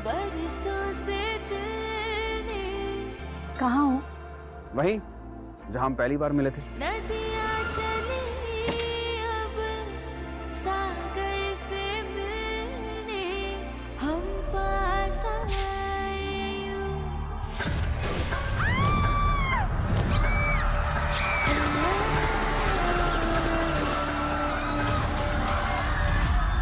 बरसों से दिल ने कहाँ हो? वहीं जहां हम पहली बार मिले थे। नदियाँ चली अब सागर से मिलने, हम पास आए यूं।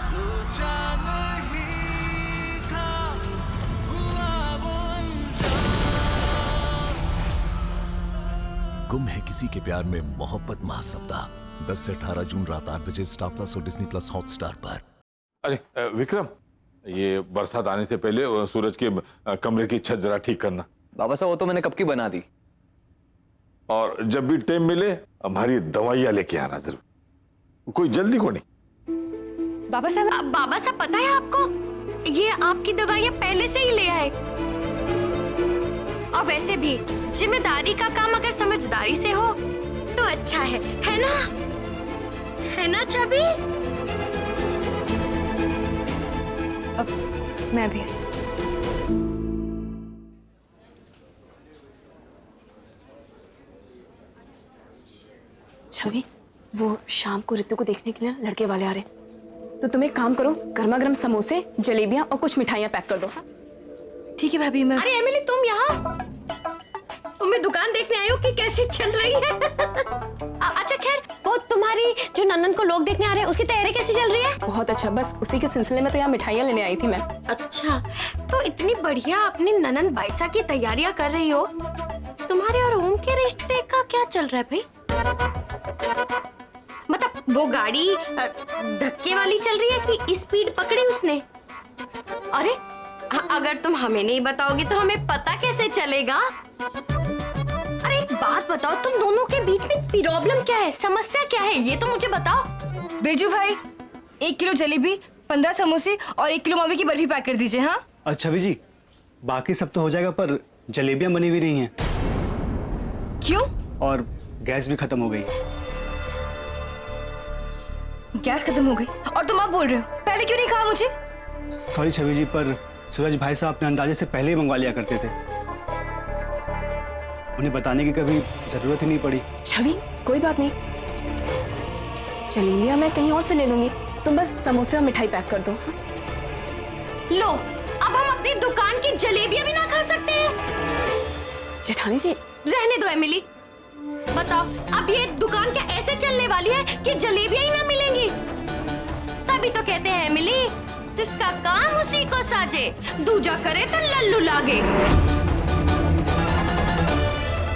सोचा नहीं था हुआ वो गुम है किसी के प्यार में मोहब्बत महासप्ताह 10 से 18 जून रात 8 बजे स्टार प्लस और डिज्नी प्लस हॉटस्टार पर। अरे विक्रम, ये बरसात आने से पहले सूरज के कमरे की छत जरा ठीक करना। बाबा साहब वो तो मैंने कब की बना दी। और जब भी टाइम मिले हमारी दवाइयाँ लेके आना जरूर, कोई जल्दी को नहीं। बाबा साहब पता है आपको, ये आपकी दवाइयाँ पहले से ही ले आए। और वैसे भी जिम्मेदारी का काम अगर समझदारी से हो तो अच्छा है ना? है ना छवि? अब मैं भी। छवि, वो शाम को रितु को देखने के लिए लड़के वाले आ रहे हैं, तो तुम एक काम करो, गर्मा गर्म समोसे, जलेबियां और कुछ मिठाइयां पैक कर दो। हाँ? ठीक है भाभी। मैं अरे एमिली, तुम यहाँ? तुम्हें दुकान देखने आई हो कि कैसी चल रही है? अच्छा खैर, वो तुम्हारी जो नन्नन को लोग देखने आ रहे हैं उसकी तैयारी कैसी चल रही है? बहुत अच्छा, बस उसी के सिलसिले में तो यहाँ मिठाइयां लेने आई थी मैं। अच्छा, तो इतनी बढ़िया अपनी ननन बाइसा की तैयारियां कर रही हो, तुम्हारे और ओम के रिश्ते का क्या चल रहा है भाई? मतलब वो गाड़ी धक्के वाली चल रही है कि स्पीड पकड़ी उसने? अरे अगर तुम हमें नहीं बताओगी तो हमें पता कैसे चलेगा? अरे एक बात बताओ, तुम दोनों के बीच में प्रॉब्लम क्या है, समस्या क्या है, ये तो मुझे बताओ। बिरजू भाई, 1 किलो जलेबी, 15 समोसे और 1 किलो मावे की बर्फी पैक कर दीजिए। हाँ अच्छा भी जी, बाकी सब तो हो जाएगा पर जलेबियां बनी हुई नहीं हैं। क्यों? और गैस भी खत्म हो गई। गैस खत्म हो गई और तुम अब बोल रहे हो? पहले क्यों नहीं कहा मुझे? सॉरी छवि जी, पर सूरज भाई साहब अपने अंदाजे से पहले ही मंगवा लिया करते थे, उन्हें बताने की कभी जरूरत ही नहीं पड़ी। छवि, कोई बात नहीं, जलेबियां मैं कहीं और से ले लूंगी, तुम बस समोसे और मिठाई पैक कर दो। लो, अब हम अपनी दुकान की जलेबियां भी ना खा सकते हैं? जेठानी जी, रहने दो एमिली। बताओ, अब ये दुकान क्या ऐसे चलने वाली है कि जलेबियां ही ना मिलेंगी? तभी तो कहते हैं एमिली, जिसका काम उसी को साजे, दूजा करे तो लल्लू लागे।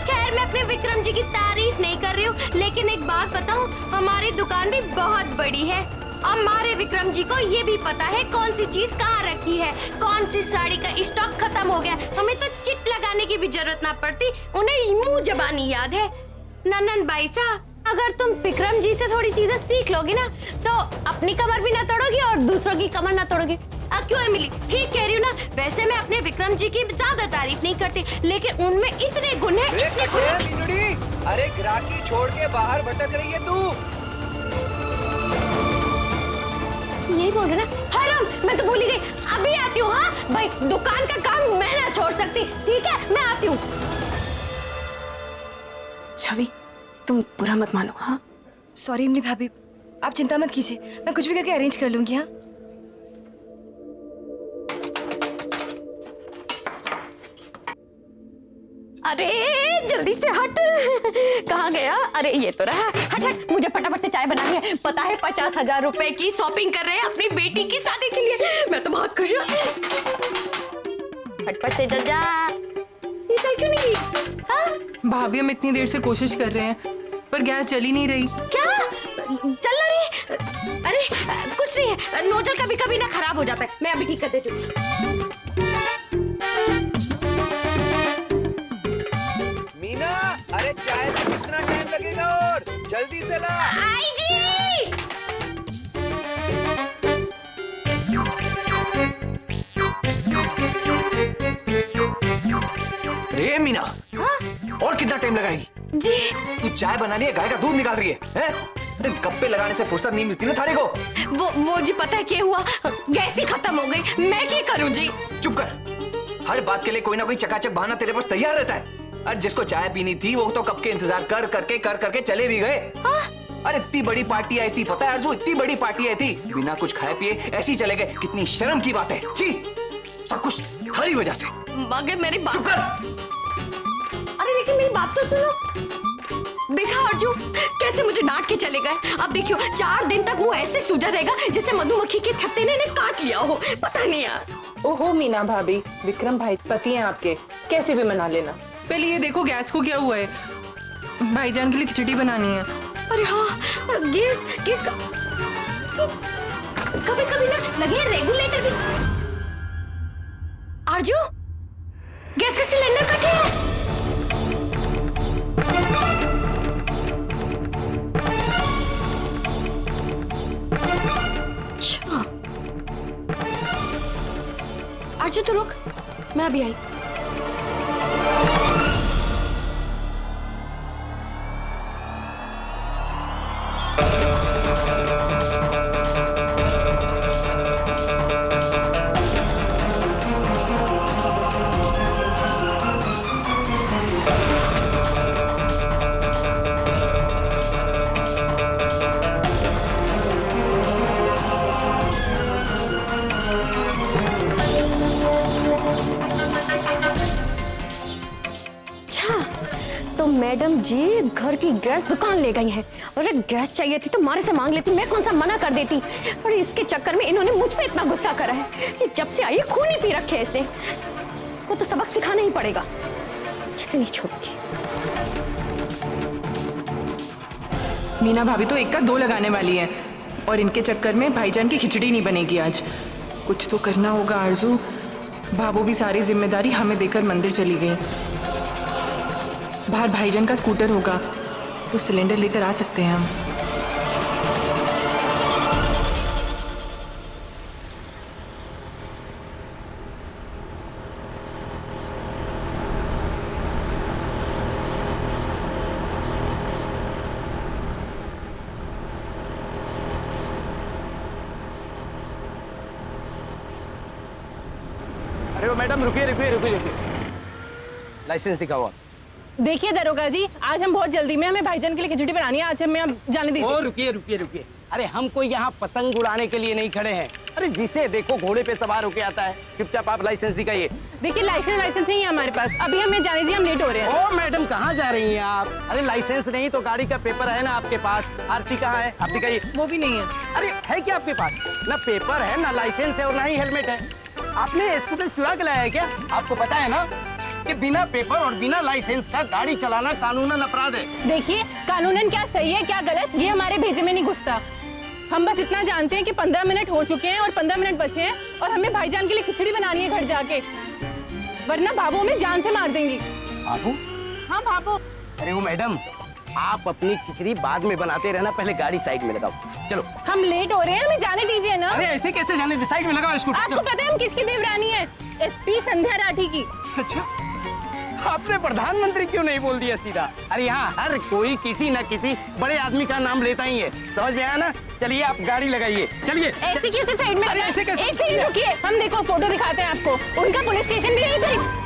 खैर, मैं अपने विक्रम जी की तारीफ नहीं कर रही हूँ, लेकिन एक बात बताऊँ, हमारी दुकान भी बहुत बड़ी है। हमारे विक्रम जी को ये भी पता है कौन सी चीज कहाँ रखी है, कौन सी साड़ी का स्टॉक खत्म हो गया। हमें तो चिट लगाने की भी जरूरत ना पड़ती, उन्हें मुंह जबानी याद है। नन्नन बाईसा, अगर तुम विक्रम जी से थोड़ी चीजें सीख लोगी ना, तो अपनी कमर भी ना तोड़ोगी और दूसरों की कमर ना तोड़ोगी। क्यों एमिली, ठीक कह रही हूँ ना? वैसे मैं अपने विक्रम जी की ज्यादा तारीफ नहीं करती, लेकिन उनमें इतने गुण हैं, इतने गुण हैं। अरे ग्राहकी छोड़ के बाहर भटक रही है तू। यही बोल रहे ना? हरम, मैं तो भूल ही गई, अभी आती हूँ। हाँ भाई, दुकान का काम मैं ना छोड़ सकती, ठीक है? मैं आती हूँ। छवि, तुम बुरा मत मानो। हाँ सॉरी इमली भाभी, आप चिंता मत कीजिए, मैं कुछ भी करके अरेंज कर लूंगी। हाँ अरे जल्दी से हट, कहाँ गया? अरे ये तो रहा। हट हट, मुझे फटाफट से चाय बनानी है। पता है 50,000 रुपए की शॉपिंग कर रहे हैं अपनी बेटी की शादी के लिए। मैं तो बहुत खुश हूँ। फटफट से चल जा। ये चल क्यों नहीं गई? हाँ भाभी, हम इतनी देर से कोशिश कर रहे हैं पर गैस जल ही नहीं रही। क्या चल ना रही? अरे कुछ नहीं है, नोजल कभी कभी ना खराब हो जाता है, मैं अभी ठीक कर देती हूँ। मीना, अरे चाय में कितना टाइम लगेगा और जल्दी से ला। आई जी। रे मीना, हाँ? और कितना टाइम लगाएगी? जी तू चाय बना रही है, गाय का दूध निकाल रही है, हैं? अरे गप्पे लगाने से फुर्सत नहीं मिलती ना थारे को। वो जी पता है क्या हुआ, गैस ही खत्म हो गई, मैं क्या करूं जी। चुप कर, हर बात के लिए कोई ना कोई चकाचक बहाना तेरे पास तैयार रहता है। अरे जिसको चाय पीनी थी वो तो कब के इंतजार कर करके चले भी गए। अरे इतनी बड़ी पार्टी आई थी, पता है अर्जुन, इतनी बड़ी पार्टी आई थी, बिना कुछ खाए पिए ऐसे ही चले गए। कितनी शर्म की बात है। छी, सब कुछ थारी वजह से। मगर मेरी बात, चुप कर। अरे लेकिन मेरी बात तो सुनो। देखा अर्जुन कैसे मुझे डांट के चले गए। अब देखियो 4 दिन तक वो ऐसे सूजा रहेगा जैसे मधुमक्खी के छत्ते ने इन्हें काट लिया हो। पता नहीं यार। ओहो मीना भाभी, विक्रम भाई पति हैं आपके, कैसे भी मना लेना। पहले ये देखो गैस को क्या हुआ है, भाईजान के लिए खिचड़ी बनानी है। अरे हाँ, गैस का कभी कभी ना लगे रेगुलेटर भी। आरजू, गैस का सिलेंडर कटे है। अच्छा, आरजू तो रुक, मैं अभी आई। मैडम जी घर की गैस दुकान ले गई है। अरे गैस चाहिए थी तो मारे से मांग लेती, मैं कौन सा मना कर देती। और इसके चक्कर में इन्होंने मुझ पे इतना गुस्सा करा है। ये जब से आई खून ही पी रखे है इसने। इसको तो सबक सिखाना ही पड़ेगा, जिसे नहीं छोड़ूंगी। मीना भाभी तो 1 का 2 लगाने वाली है और इनके चक्कर में भाईजान की खिचड़ी नहीं बनेगी आज। कुछ तो करना होगा आरजू। भाभो भी सारी जिम्मेदारी हमें देकर मंदिर चली गई। बाहर भाईजान का स्कूटर होगा तो सिलेंडर लेकर आ सकते हैं हम। अरे मैडम रुकिए, लाइसेंस दिखाओ। देखिए दरोगा जी, आज हम बहुत जल्दी में, हमें भाईजान के लिए खिचड़ी बनानी है। आज हमें आप जाने दीजिए। रुकिए। अरे हम कोई यहाँ पतंग उड़ाने के लिए नहीं खड़े हैं। अरे जिसे देखो घोड़े पे सवार होके आता है। चुपचाप आप लाइसेंस दिखाइए। देखिए लाइसेंस नहीं है हमारे पास, अभी हमें जाने दीजिए, हम लेट हो रहे हैं। ओ मैडम कहाँ जा रही हैं आप? अरे लाइसेंस नहीं तो गाड़ी का पेपर है ना आपके पास? आरसी कहाँ है? आप दिखाइए। वो भी नहीं है। अरे है क्या आपके पास? ना पेपर है, ना लाइसेंस है और ना ही हेलमेट है। आपने स्कूटर चुरा के लाया है क्या? आपको पता है ना कि बिना पेपर और बिना लाइसेंस का गाड़ी चलाना कानूनन अपराध है। देखिए कानूनन क्या सही है क्या गलत, ये हमारे भेजे में नहीं घुसता। हम बस इतना जानते हैं कि 15 मिनट हो चुके हैं और 15 मिनट बचे हैं और हमें भाईजान के लिए खिचड़ी बनानी है घर जाके, वरना भाभो हमें जान से मार देंगी। भाभो? हाँ भाभो। अरे वो मैडम, आप अपनी खिचड़ी बाद में बनाते रहना, पहले गाड़ी साइड में लगाओ। चलो हम लेट हो रहे हैं, हमें जाने दीजिए ना। अरे ऐसे कैसे जाने, साइड में लगाओ इसको। आपको पता है हम किसकी देवरानी है? SP संध्या राठी की। अच्छा, आपने प्रधानमंत्री क्यों नहीं बोल दिया सीधा? अरे यहाँ हर कोई किसी न किसी बड़े आदमी का नाम लेता ही है, समझ में आया ना? चलिए आप गाड़ी लगाइए, चलिए। ऐसे कैसे साइड में? ऐसे कैसे? एक सेकंड रुकिए, हम देखो फोटो दिखाते हैं आपको, उनका पुलिस स्टेशन भी यहीं पर।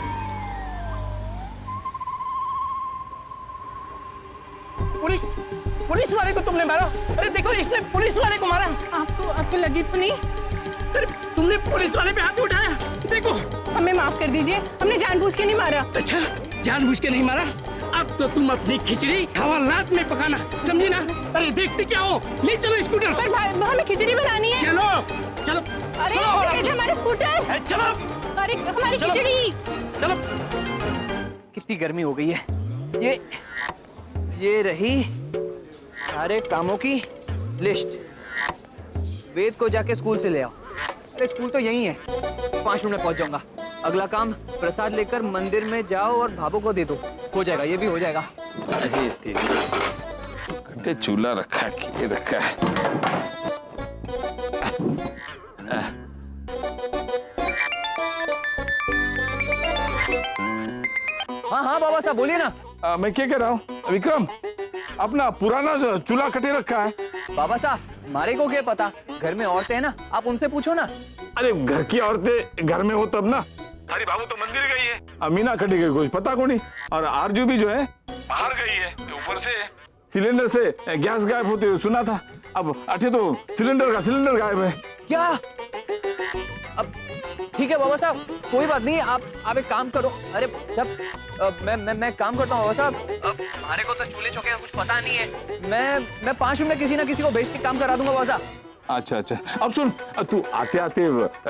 पुलिस वाले को तुमने मारा? अरे देखो इसने पुलिस वाले को मारा। आपको लगी तो नहीं? अरे तुमने पुलिस वाले पे हाथ उठाया? देखो। हमें माफ कर दीजिए, हमने जानबूझ के नहीं मारा। अच्छा, जानबूझ के नहीं मारा? अब तो तुम अपनी खिचड़ी हवालात में पकाना, समझी ना? अरे देखते क्या हो, ले चलो स्कूटर पर। हमें खिचड़ी बनानी है। चलो। अरे हमारे स्कूटर। चलो। अरे हमारी खिचड़ी। चलो। कितनी गर्मी हो गई है। ये रही सारे कामों की लिस्ट। वेद को जाके स्कूल से ले आओ। अरे स्कूल तो यही है, 5 मिनट में पहुंच जाऊंगा। अगला काम, प्रसाद लेकर मंदिर में जाओ और भाभो को दे दो। हो जाएगा, ये भी हो जाएगा। कट्टे चूल्हा रखा किए रखा है। हाँ बाबा साहब बोलिए ना। मैं क्या कह रहा हूँ विक्रम, अपना पुराना जो चूल्हा कटे रखा है। बाबा साहब हमारे को क्या पता, घर में औरतें हैं ना, आप उनसे पूछो ना। अरे घर की औरतें घर में हो तब ना। थारी बाबू तो मंदिर गई है, अमीना कटी गई कुछ पता को नहीं। और आरजू भी जो है बाहर गई है, ऊपर से सिलेंडर से गैस गायब होते हुए सुना था। अब अच्छे तो सिलेंडर गायब है। क्या? अब ठीक है बाबा साहब, कोई बात नहीं, आप एक काम करो। अरे जब मैं काम करता हूँ बाबा साहब, अब हमारे को तो चूल्हे चौके का कुछ पता नहीं है। मैं 5 मिनट में किसी ना किसी को भेज के काम करा दूंगा बाबा साहब। अच्छा, अब सुन, तू आते आते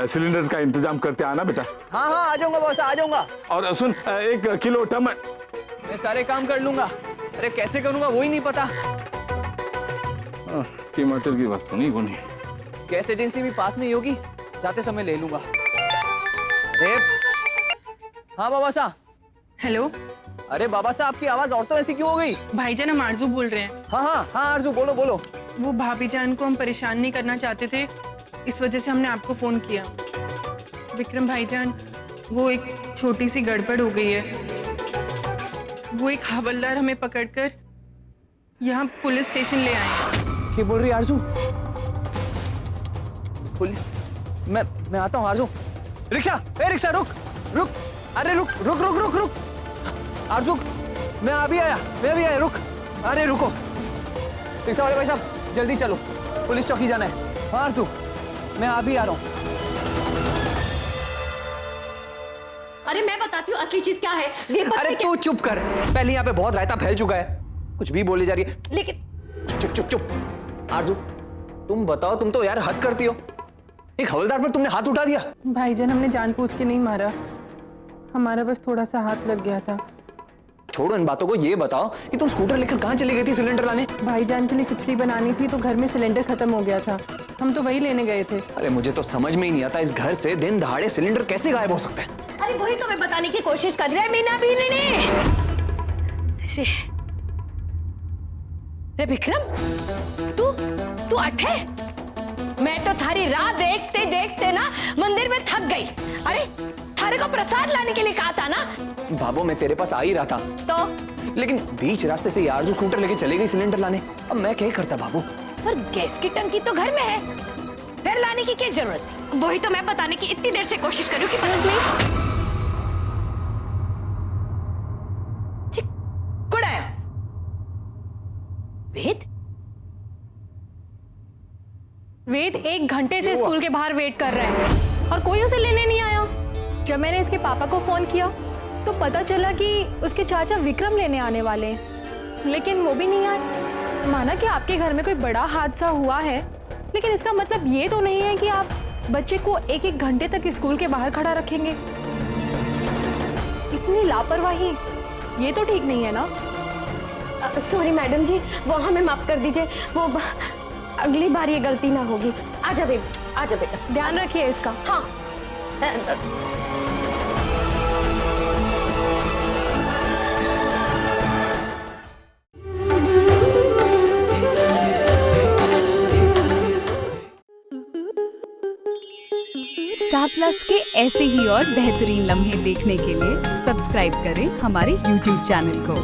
सिलेंडर का इंतजाम करते आना बेटा। हाँ आ जाऊंगा बाबा साहब, आ जाऊंगा। और सुन, 1 किलो टमाटर। मैं सारे काम कर लूंगा। अरे कैसे करूंगा वही नहीं पता। टमाटर की बात सुनी को नहीं। गैस एजेंसी भी पास में ही होगी, जाते समय ले लूंगा। हाँ बाबा साहब। हेलो। अरे बाबा साहब आपकी आवाज और तो ऐसी क्यों हो गई? भाईजान, हम आरजू बोल रहे हैं। हाँ आरजू बोलो। वो भाभी जान को हम परेशान नहीं करना चाहते थे, इस वजह से हमने आपको फोन किया। विक्रम भाईजान, वो एक छोटी सी गड़बड़ हो गई है। वो एक हवलदार हमें पकड़कर यहाँ पुलिस स्टेशन ले आए हैं। क्या बोल रही आरजू? पुलिस? मैं आता हूँ आरजू। रिक्शा रुक। अरे रुक। आरजू मैं भी आया रुक। अरे रुको रिक्शा वाले भाई साहब, जल्दी चलो, पुलिस चौकी जाना है। हाँ आरजू मैं अभी आ रहा हूँ। अरे मैं बताती हूँ असली चीज क्या है। अरे तू चुप कर, पहले यहाँ पे बहुत रायता फैल चुका है, कुछ भी बोले जा रही है। लेकिन चुप। आरजू तुम बताओ, तुम तो यार हद करती हो। एक हवलदार पर तुमने हाथ उठा दिया। भाईजान, हमने जानबूझ के नहीं मारा, हमारा बस थोड़ा सा हाथ लग गया था। छोड़ो इन बातों को, ये बताओ कि तुम स्कूटर लेकर कहाँ चली गई थी सिलेंडर लाने? भाईजान के लिए खिचड़ी बनानी थी तो घर में सिलेंडर खत्म हो गया था, हम तो वही लेने गए थे। अरे मुझे तो समझ में ही नहीं आता, इस घर से दिन दहाड़े सिलेंडर कैसे गायब हो सकता है? अरे वही तो मैं बताने की कोशिश कर रहा है मीना बीने। रे विक्रम, तू अठे? मैं तो थारी राह देखते ना मंदिर में थक गई। अरे थारे को प्रसाद लाने के लिए कहा था ना। बाबू मैं तेरे पास आ ही रहा था तो, लेकिन बीच रास्ते से आरजू स्कूटर लेके चली गई सिलेंडर लाने। अब मैं क्या करता बाबू? पर गैस की टंकी तो घर में है, फिर लाने की क्या जरूरत थी? वही तो मैं बताने की इतनी देर से कोशिश कर रही हूँ कि समझ नहीं। कुड़ाया वेद 1 घंटे से स्कूल के बाहर वेट कर रहा है और कोई उसे लेने नहीं आया। जब मैंने इसके पापा को फोन किया तो पता चला कि उसके चाचा विक्रम लेने आने वाले हैं, लेकिन वो भी नहीं आए। माना कि आपके घर में कोई बड़ा हादसा हुआ है, लेकिन इसका मतलब ये तो नहीं है कि आप बच्चे को 1-1 घंटे तक स्कूल के बाहर खड़ा रखेंगे। इतनी लापरवाही, ये तो ठीक नहीं है ना। सॉरी मैडम जी, वो हमें माफ कर दीजिए, वो अगली बार ये गलती ना होगी। आजा बेटा, ध्यान रखिए इसका। हाँ। स्टार प्लस के ऐसे ही और बेहतरीन लम्हे देखने के लिए सब्सक्राइब करें हमारे YouTube चैनल को।